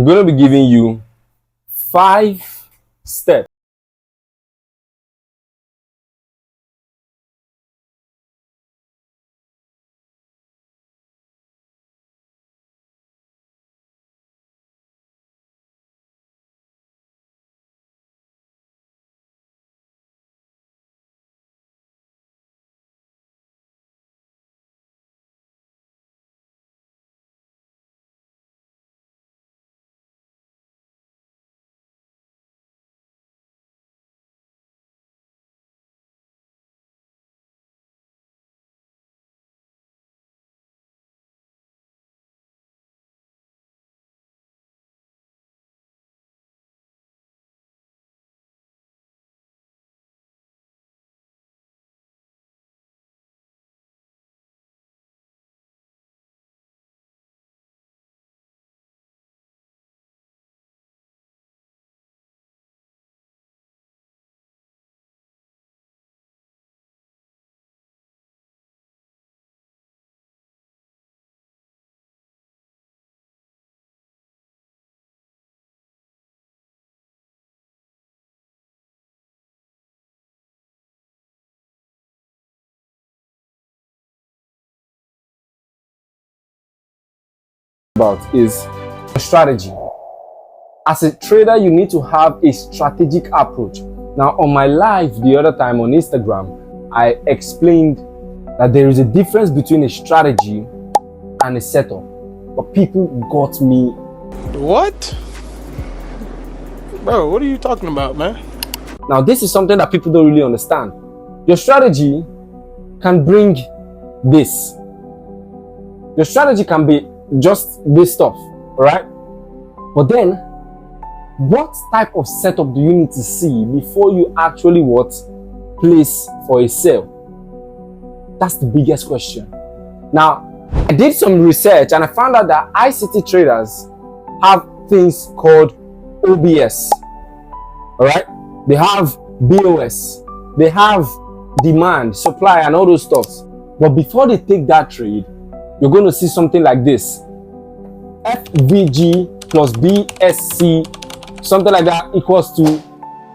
going to be giving you 5 steps about is strategy. As a trader, you need to have a strategic approach. Now, on my live the other time on Instagram, I explained that there is a difference between a strategy and a setup. But people got me. What? Bro, what are you talking about, man? Now, this is something that people don't really understand. Your strategy can bring this. Your strategy can be just this stuff, right? But then, what type of setup do you need to see before you actually place for a sale? That's the biggest question. Now, I did some research and I found out that ICT traders have things called OBS. All right? They have BOS. They have demand, supply, and all those stuffs. But before they take that trade, you're going to see something like this. FVG plus BSC, something like that equals to,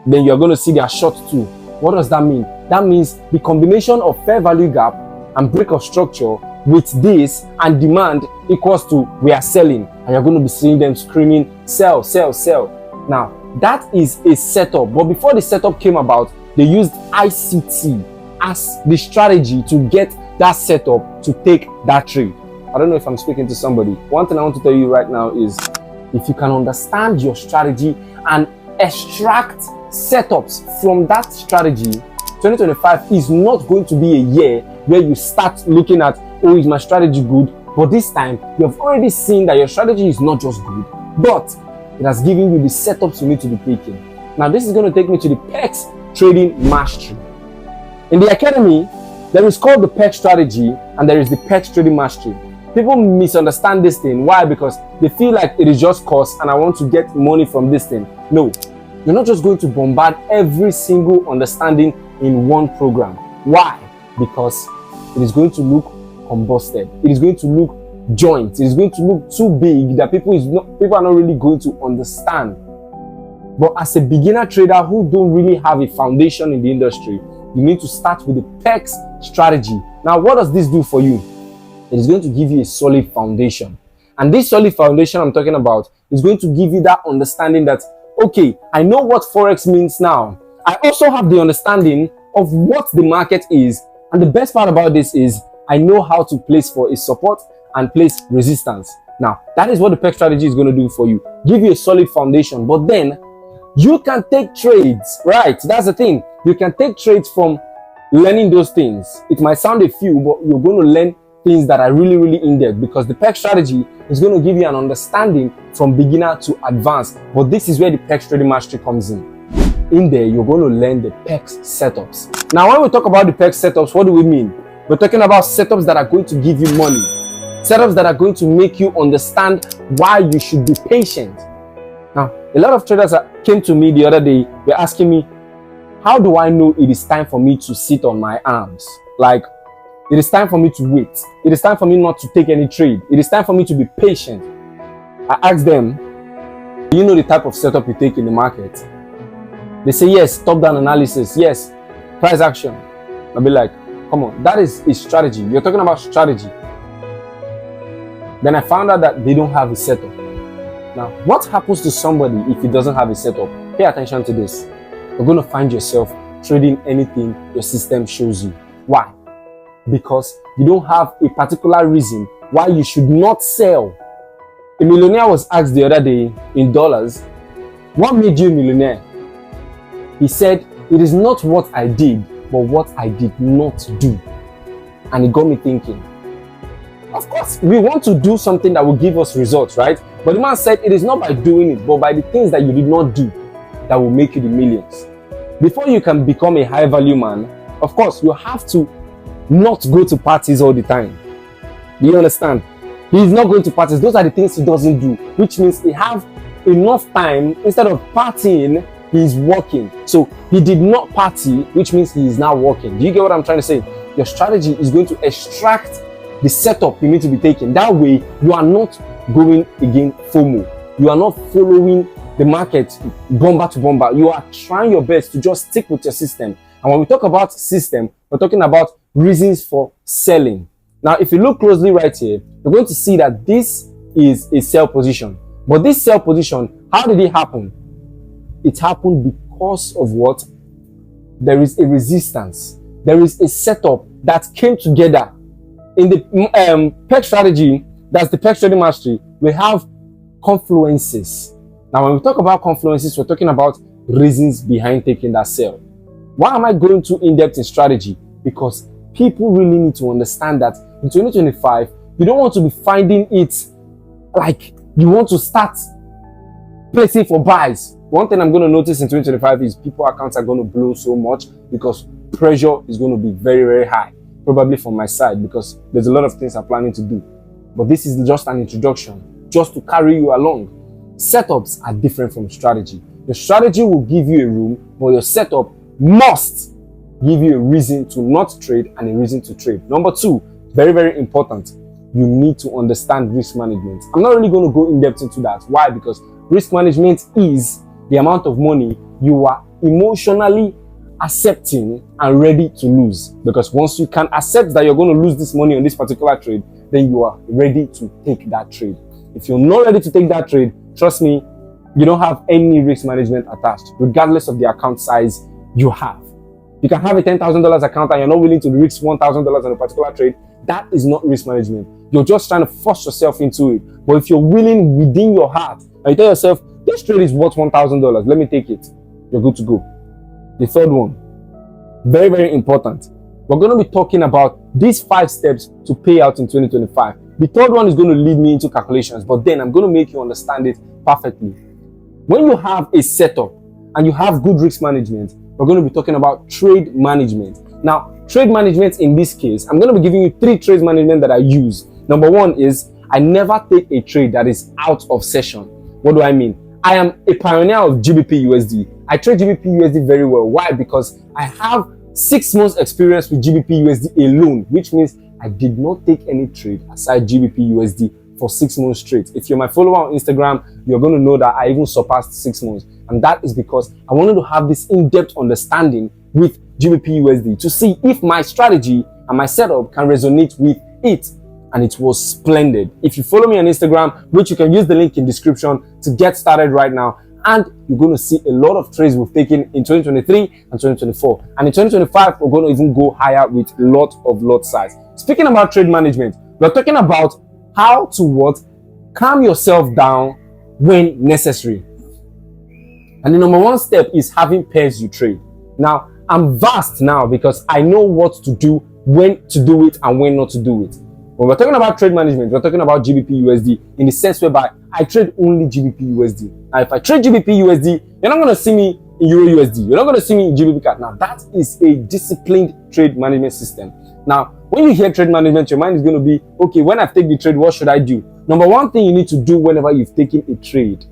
then you're going to see their short 2. What does that mean? That means the combination of fair value gap and break of structure with this and demand equals to we are selling, and you're going to be seeing them screaming sell, sell, sell. Now that is a setup, but before the setup came about, they used ICT as the strategy to get that setup to take that trade. I don't know if I'm speaking to somebody. One thing I want to tell you right now is if you can understand your strategy and extract setups from that strategy, 2025 is not going to be a year where you start looking at, oh, is my strategy good? But this time, you have already seen that your strategy is not just good, but it has given you the setups you need to be taking. Now, this is going to take me to the PEX Trading Mastery. In the academy, there is called the PEX Strategy and there is the PEX Trading Mastery. People misunderstand this thing. Why? Because they feel like it is just course and I want to get money from this thing. No, you're not just going to bombard every single understanding in one program. Why? Because it is going to look combusted. It is going to look joint. It is going to look too big that people are not really going to understand. But as a beginner trader who don't really have a foundation in the industry, you need to start with the PEX strategy. Now, what does this do for you? It is going to give you a solid foundation. And this solid foundation I'm talking about is going to give you that understanding that, okay, I know what Forex means now. I also have the understanding of what the market is. And the best part about this is I know how to place for a support and place resistance. Now, that is what the PEX strategy is going to do for you. Give you a solid foundation. But then, you can take trades, right? That's the thing. You can take trades from learning those things. It might sound a few, but you're going to learn things that are really, really in-depth because the PEX strategy is going to give you an understanding from beginner to advanced. But this is where the PEX Trading Mastery comes in. In there, you're going to learn the PEX setups. Now, when we talk about the PEX setups, what do we mean? We're talking about setups that are going to give you money. Setups that are going to make you understand why you should be patient. Now, a lot of traders came to me the other day, were asking me, how do I know it is time for me to sit on my arms? Like, it is time for me to wait. It is time for me not to take any trade. It is time for me to be patient. I asked them, You know the type of setup you take in the market. They say yes, top-down analysis, yes, price action. I'll be like, come on, that is a strategy. You're talking about strategy. Then I found out that they don't have a setup. Now, what happens to somebody if he doesn't have a setup? Pay attention to this. You're going to find yourself trading anything your system shows you. Why? Because you don't have a particular reason why you should not sell. A millionaire was asked the other day in dollars, what made you a millionaire? He said, it is not what I did, but what I did not do. And it got me thinking. Of course, we want to do something that will give us results, right? But the man said, it is not by doing it, but by the things that you did not do that will make you the millions. Before you can become a high value man, of course, you have to not go to parties all the time. Do you understand? He is not going to parties. Those are the things he doesn't do, which means he have enough time. Instead of partying, he is working. So he did not party, which means he is now working. Do you get what I'm trying to say? Your strategy is going to extract the setup you need to be taking. That way, you are not going against FOMO. You are not following the market bomber to bomber. You are trying your best to just stick with your system. And when we talk about system, we're talking about reasons for selling. Now, if you look closely right here, you're going to see that this is a sell position. But this sell position, how did it happen? It happened because of what? There is a resistance. There is a setup that came together. In the PEG strategy, that's the PEG trading mastery, we have confluences. Now, when we talk about confluences, we're talking about reasons behind taking that sell. Why am I going too in-depth in strategy? Because people really need to understand that in 2025, you don't want to be finding it like you want to start placing for buys. One thing I'm going to notice in 2025 is people accounts are going to blow so much because pressure is going to be very, very high. Probably from my side because there's a lot of things I'm planning to do. But this is just an introduction, just to carry you along. Setups are different from strategy. Your strategy will give you a room, but your setup must give you a reason to not trade and a reason to trade. Number two, very, very important, you need to understand risk management. I'm not really going to go in depth into that. Why? Because risk management is the amount of money you are emotionally accepting and ready to lose. Because once you can accept that you're going to lose this money on this particular trade, then you are ready to take that trade. If you're not ready to take that trade, trust me, you don't have any risk management attached, regardless of the account size you have. You can have a $10,000 account and you're not willing to risk $1,000 on a particular trade. That is not risk management. You're just trying to force yourself into it. But if you're willing within your heart and you tell yourself, this trade is worth $1,000, let me take it, you're good to go. The third one, very, very important. We're going to be talking about these 5 steps to pay out in 2025. The third one is going to lead me into calculations, but then I'm going to make you understand it perfectly. When you have a setup and you have good risk management, we're going to be talking about trade management. Now, trade management in this case, I'm going to be giving you 3 trade management that I use. Number 1 is I never take a trade that is out of session. What do I mean? I am a pioneer of GBP USD. I trade GBP USD very well. Why? Because I have 6 months experience with GBP USD alone, which means I did not take any trade aside GBP USD for 6 months straight. If you're my follower on Instagram, you're going to know that I even surpassed 6 months. And that is because I wanted to have this in-depth understanding with GBP USD to see if my strategy and my setup can resonate with it. And it was splendid. If you follow me on Instagram, which you can use the link in description to get started right now, and you're going to see a lot of trades we've taken in 2023 and 2024. And in 2025, we're going to even go higher with lot size. Speaking about trade management, we're talking about how to what? Calm yourself down when necessary. And the number 1 step is having pairs you trade. Now, I'm vast now because I know what to do, when to do it, and when not to do it. When we're talking about trade management, we're talking about GBP USD in the sense whereby I trade only GBP USD. Now, if I trade GBP USD, you're not going to see me in Euro USD. You're not going to see me in GBP CAD. Now, that is a disciplined trade management system. Now, when you hear trade management, your mind is going to be, okay, when I've taken the trade, what should I do? Number 1 thing you need to do whenever you've taken a trade,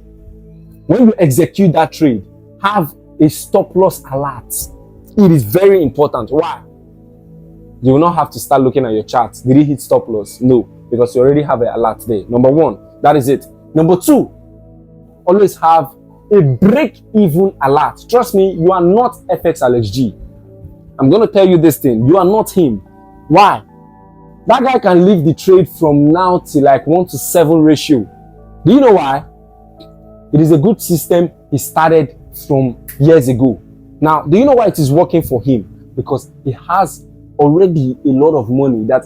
when you execute that trade, have a stop loss alert. It is very important. Why? You will not have to start looking at your charts. Did it hit stop loss? No, because you already have an alert there. Number 1, that is it. Number 2, always have a break-even alert. Trust me, you are not FX Alex G. I'm going to tell you this thing. You are not him. Why? That guy can leave the trade from now to like 1-to-7 ratio. Do you know why? It is a good system he started from years ago. Now, do you know why it is working for him? Because he has already a lot of money that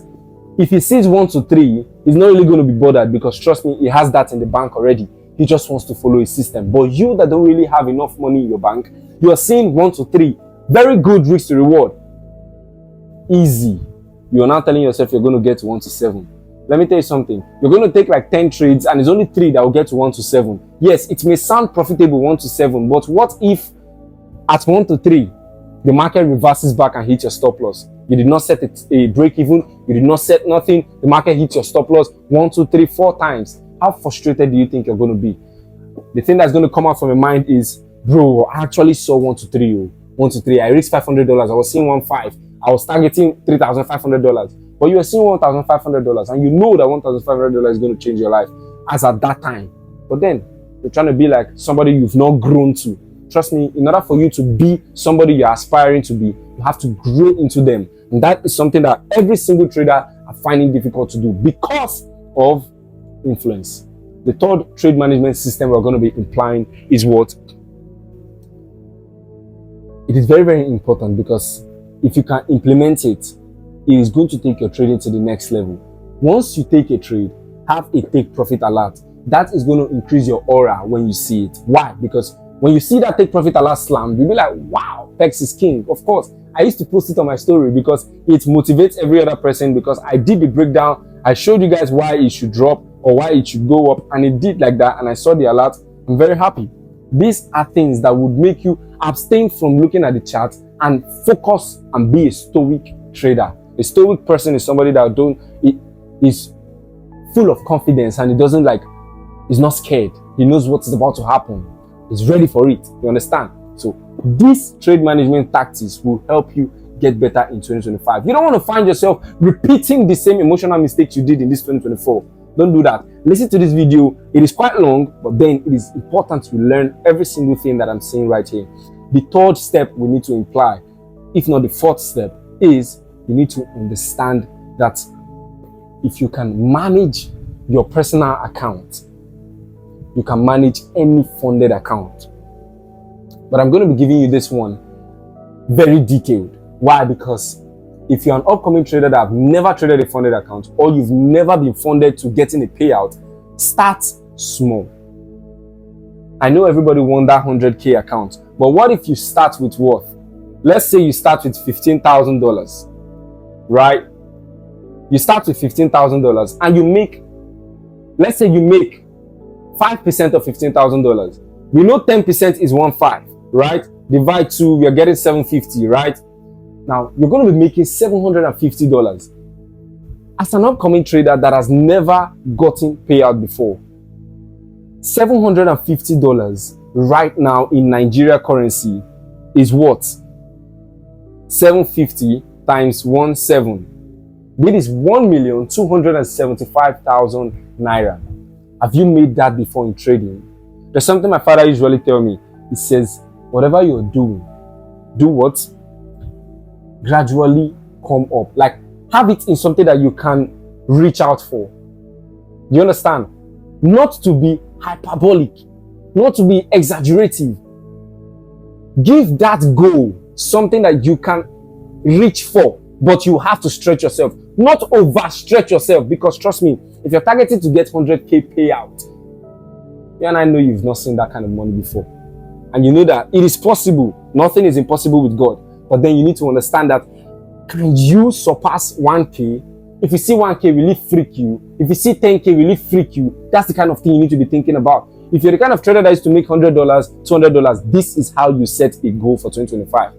if he sees 1-to-3, he's not really going to be bothered, because trust me, he has that in the bank already. He just wants to follow his system. But you that don't really have enough money in your bank, you are seeing 1-to-3. Very good risk to reward. Easy. You're now telling yourself you're going to get to 1-to-7. Let me tell you something. You're going to take like 10 trades and it's only 3 that will get to 1-to-7. Yes, it may sound profitable 1-to-7, but what if at 1-to-3, the market reverses back and hits your stop loss? You did not set a break even. You did not set nothing. The market hits your stop loss 1, 2, 3, 4 times. How frustrated do you think you're going to be? The thing that's going to come out from your mind is, bro, I actually saw 1-to-3. 1-to-3. I risked $500. I was seeing 1.5. I was targeting $3,500. But you were seeing $1,500, and you know that $1,500 is going to change your life as at that time. But then you're trying to be like somebody you've not grown to. Trust me, in order for you to be somebody you're aspiring to be, you have to grow into them. And that is something that every single trader are finding difficult to do because of influence. The third trade management system we're going to be implying is what? It is very, very important, because if you can implement it, it is going to take your trading to the next level. Once you take a trade, have a take profit alert. That is going to increase your aura when you see it. Why? Because when you see that take profit alert slam, you'll be like, wow, PEX is king. Of course, I used to post it on my story because it motivates every other person, because I did the breakdown. I showed you guys why it should drop or why it should go up, and it did like that, and I saw the alert. I'm very happy. These are things that would make you abstain from looking at the chart and focus and be a stoic trader. A stoic person is somebody that is full of confidence, and he doesn't like, he's not scared. He knows what is about to happen. He's ready for it. You understand? So these trade management tactics will help you get better in 2025. You don't want to find yourself repeating the same emotional mistakes you did in this 2024. Don't do that. Listen to this video. It is quite long, but then it is important to learn every single thing that I'm saying right here. The third step we need to imply, if not the fourth step, is you need to understand that if you can manage your personal account, you can manage any funded account. But I'm going to be giving you this one very detailed. Why? Because if you're an upcoming trader that have never traded a funded account, or you've never been funded to getting a payout, start small. I know everybody wants that 100K account, but what if you start with what? Let's say you start with $15,000, right? You start with $15,000 and you make, let's say you make 5% of $15,000. We know 10% is 1.5, right? Divide 2, we are getting 750, right? Now, you're going to be making $750 as an upcoming trader that has never gotten payout before. $750 right now in Nigeria currency is what? 750 times 17. That is 1,275,000 naira. Have you made that before in trading? There's something my father usually tell me. He says, whatever you're doing, do what? Gradually come up. Like, have it in something that you can reach out for. Do you understand? Not to be hyperbolic, not to be exaggerative. Give that goal something that you can reach for, but you have to stretch yourself, not overstretch yourself. Because trust me, if you're targeting to get 100K payout, you and I know you've not seen that kind of money before, and you know that it is possible. Nothing is impossible with God. But then you need to understand that, can you surpass 1K? If you see 1K, will it freak you? If you see 10K, will it freak you? That's the kind of thing you need to be thinking about. If you're the kind of trader that is to make $100, $200, this is how you set a goal for 2025.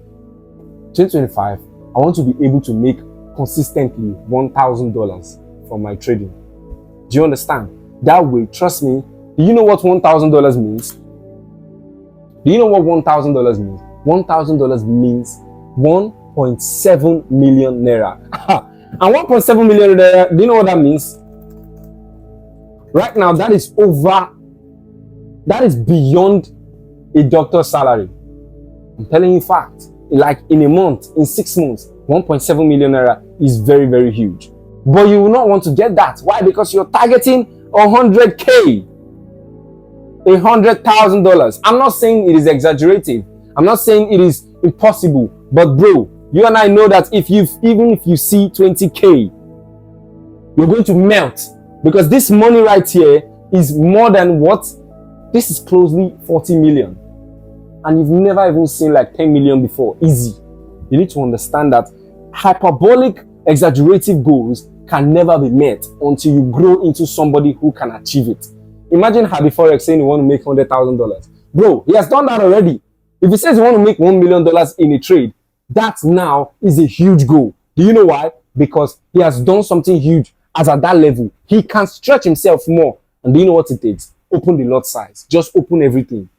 2025, I want to be able to make consistently $1,000 from my trading. Do you understand? That way, trust me, do you know what $1,000 means? Do you know what $1,000 means? $1,000 means 1.7 million naira. And 1.7 million naira, do you know what that means? Right now, that is over That is beyond a doctor's salary. I'm telling you fact. Like in a month, in 6 months, 1.7 million naira is very, very huge. But you will not want to get that. Why? Because you're targeting 100K, $100,000. I'm not saying it is exaggerated. I'm not saying it is impossible. But bro, you and I know that even if you see 20K, you're going to melt, because this money right here is more than what? This is closely 40 million. And you've never even seen like 10 million before. Easy. You need to understand that hyperbolic, exaggerative goals can never be met until you grow into somebody who can achieve it. Imagine Hardy Forex saying you want to make $100,000. Bro, he has done that already. If he says you want to make $1 million in a trade, that now is a huge goal. Do you know why? Because he has done something huge as at that level. He can stretch himself more. And do you know what it takes? Open the lot size. Just open everything.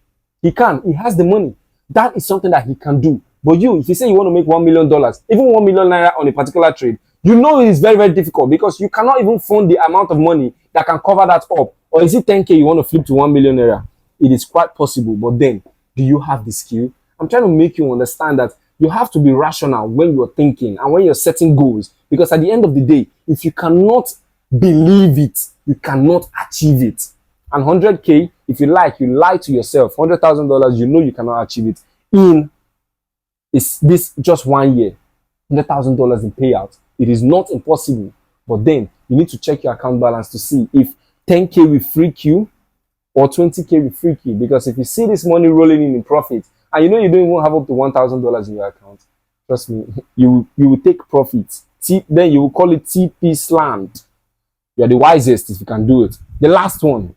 He can. He has the money. That is something that he can do. But you, if you say you want to make $1 million, even 1 million naira on a particular trade, you know it is very, very difficult, because you cannot even fund the amount of money that can cover that up. Or is it 10K you want to flip to 1 million naira? It is quite possible. But then, do you have the skill? I'm trying to make you understand that you have to be rational when you're thinking and when you're setting goals. Because at the end of the day, if you cannot believe it, you cannot achieve it. And 100K, if you like, you lie to yourself. $100,000, you know you cannot achieve it in this just 1 year. $100,000 in payout. It is not impossible. But then you need to check your account balance to see if 10K will freak you or 20K will freak you. Because if you see this money rolling in profit, and you know you don't even have up to $1,000 in your account, trust me, you will take profits. Then you will call it TP slammed. You are the wisest if you can do it. The last one,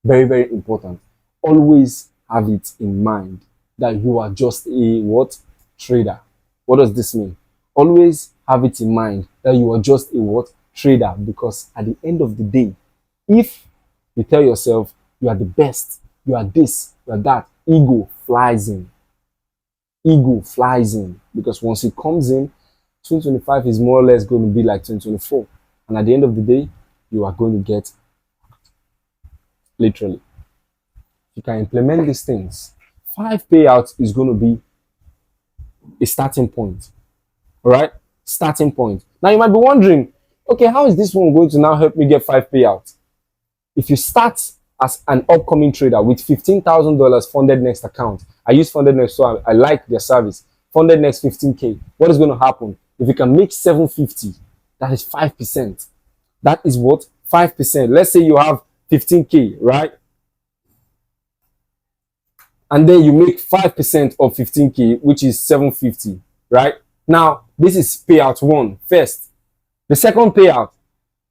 very, very important. Always have it in mind that you are just a what? Trader. What does this mean? Always have it in mind that you are just a what? Trader. Because at the end of the day, if you tell yourself you are the best, you are this, you are that, ego flies in. Ego flies in. Because once it comes in, 2025 is more or less going to be like 2024. And at the end of the day, you are going to get, literally, you can implement these things. 5 payouts is going to be a starting point. All right? Starting point. Now you might be wondering, okay, how is this one going to now help me get 5 payouts? If you start as an upcoming trader with $15,000 Funded Next account, I use Funded Next, so I like their service. Funded Next 15K. What is going to happen? If you can make 750, that is 5%. That is what? 5%. Let's say you have 15K, right? And then you make 5% of 15K, which is 750, right? Now, this is payout 1 first. The second payout,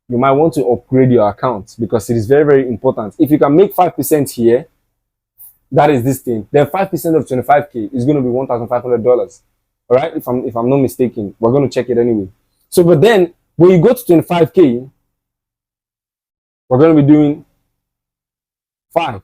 you might want to upgrade your account, because it is very, very important. If you can make 5% here, that is this thing. Then 5% of 25K is going to be $1,500. All right? If I'm not mistaken, we're going to check it anyway. So, but then when you go to 25K, we're going to be doing 5.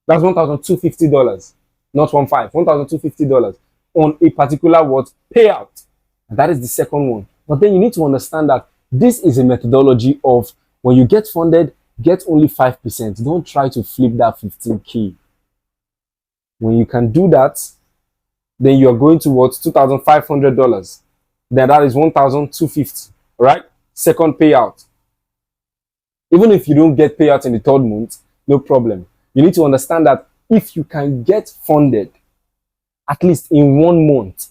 That's $1,250, not 15, $1,250 on a particular what? Payout. And that is the second one. But then you need to understand that this is a methodology of when you get funded, get only 5%. Don't try to flip that 15K. When you can do that, then you're going towards $2,500. Then that is $1,250. Right? Second payout. Even if you don't get payout in the third month, no problem. You need to understand that if you can get funded, at least in 1 month,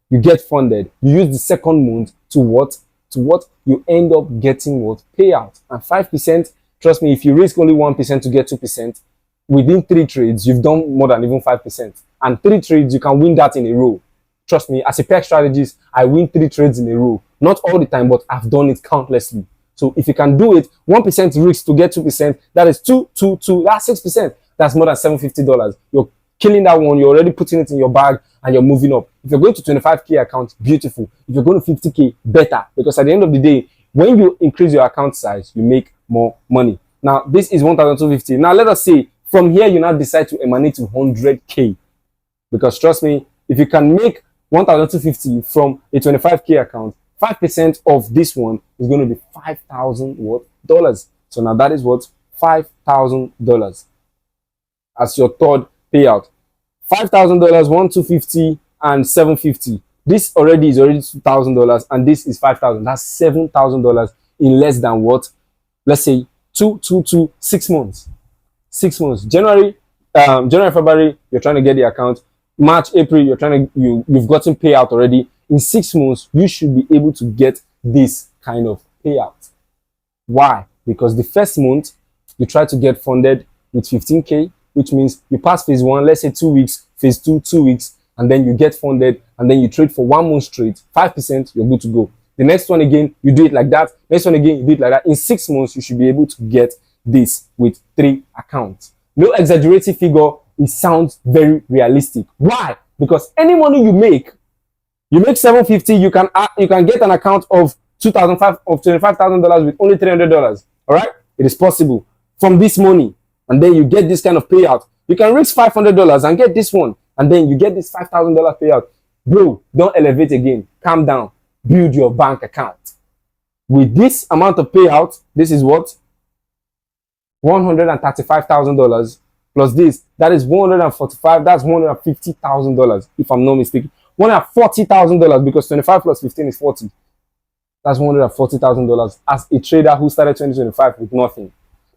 you get funded, you use the second month to what? To what? You end up getting what? Payout. And 5%, trust me, if you risk only 1% to get 2%, within 3 trades, you've done more than even 5%. And 3 trades, you can win that in a row. Trust me, as a peg strategist, I win 3 trades in a row. Not all the time, but I've done it countlessly. So if you can do it, 1% risk to get 2%, that is 2, that's 6%. That's more than $750. You're killing that one, you're already putting it in your bag and you're moving up. If you're going to 25K account, beautiful. If you're going to 50K, better. Because at the end of the day, when you increase your account size, you make more money. Now, this is 1,250. Now, let us say, from here, you now decide to emanate to 100K. Because trust me, if you can make 1,250 from a 25K account, 5% of this one is going to be $5,000 what? Dollars. So now that is what? $5,000. as your third payout. $5,000, 250 and 750. This already is already $2,000, and this is 5,000. That's $7,000 in less than what? Let's say 6 months. 6 months. January, February, you're trying to get the account. March, April, you've gotten payout already. In 6 months, you should be able to get this kind of payout. Why? Because the first month you try to get funded with 15K, which means you pass phase 1, let's say 2 weeks, phase 2, 2 weeks, and then you get funded, and then you trade for 1 month straight, 5%, you're good to go. The next one again, you do it like that. Next one again, you do it like that. In 6 months, you should be able to get this with 3 accounts. No exaggerated figure. It sounds very realistic. Why? Because any money you make 750, you can get an account of $25,000 with only $300. All right, it is possible from this money, and then you get this kind of payout. You can risk $500 and get this one, and then you get this $5,000 payout. Bro, don't elevate again. Calm down. Build your bank account. With this amount of payout, this is what? $135,000 plus this. That is $145,000. That's $150,000 if I'm not mistaken. $140,000 because 25 plus 15 is 40. That's $140,000 as a trader who started 2025 with nothing.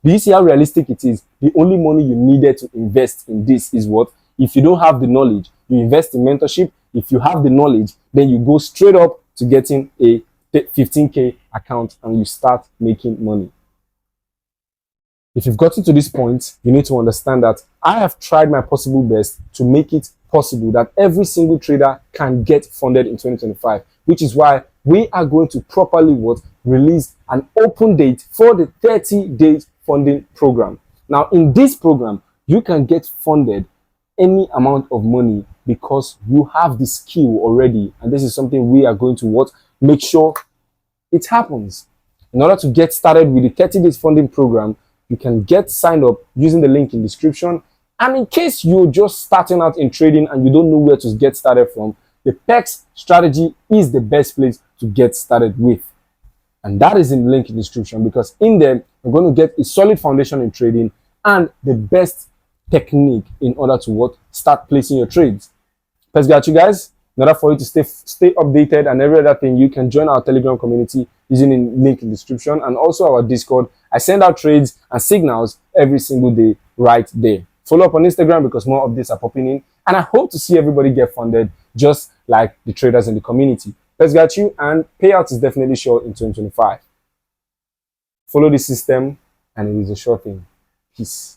Do you see how realistic it is? The only money you needed to invest in this is what? If you don't have the knowledge, you invest in mentorship. If you have the knowledge, then you go straight up to getting a 15K account and you start making money. If you've gotten to this point, you need to understand that I have tried my possible best to make it possible that every single trader can get funded in 2025, which is why we are going to properly release an open date for the 30-day funding program. Now, in this program, you can get funded any amount of money because you have the skill already, and this is something we are going to make sure it happens. In order to get started with the 30 days funding program, you can get signed up using the link in the description. And in case you're just starting out in trading and you don't know where to get started from, the PEX strategy is the best place to get started with. And that is in the link in the description, because in there, you're going to get a solid foundation in trading and the best technique in order to start placing your trades. PEX got you guys. In order for you to stay updated and every other thing, you can join our Telegram community using the link in the description, and also our Discord. I send out trades and signals every single day right there. Follow up on Instagram because more updates are popping in, and I hope to see everybody get funded just like the traders in the community. PEX got you, and payouts is definitely sure in 2025. Follow the system and it is a sure thing. Peace.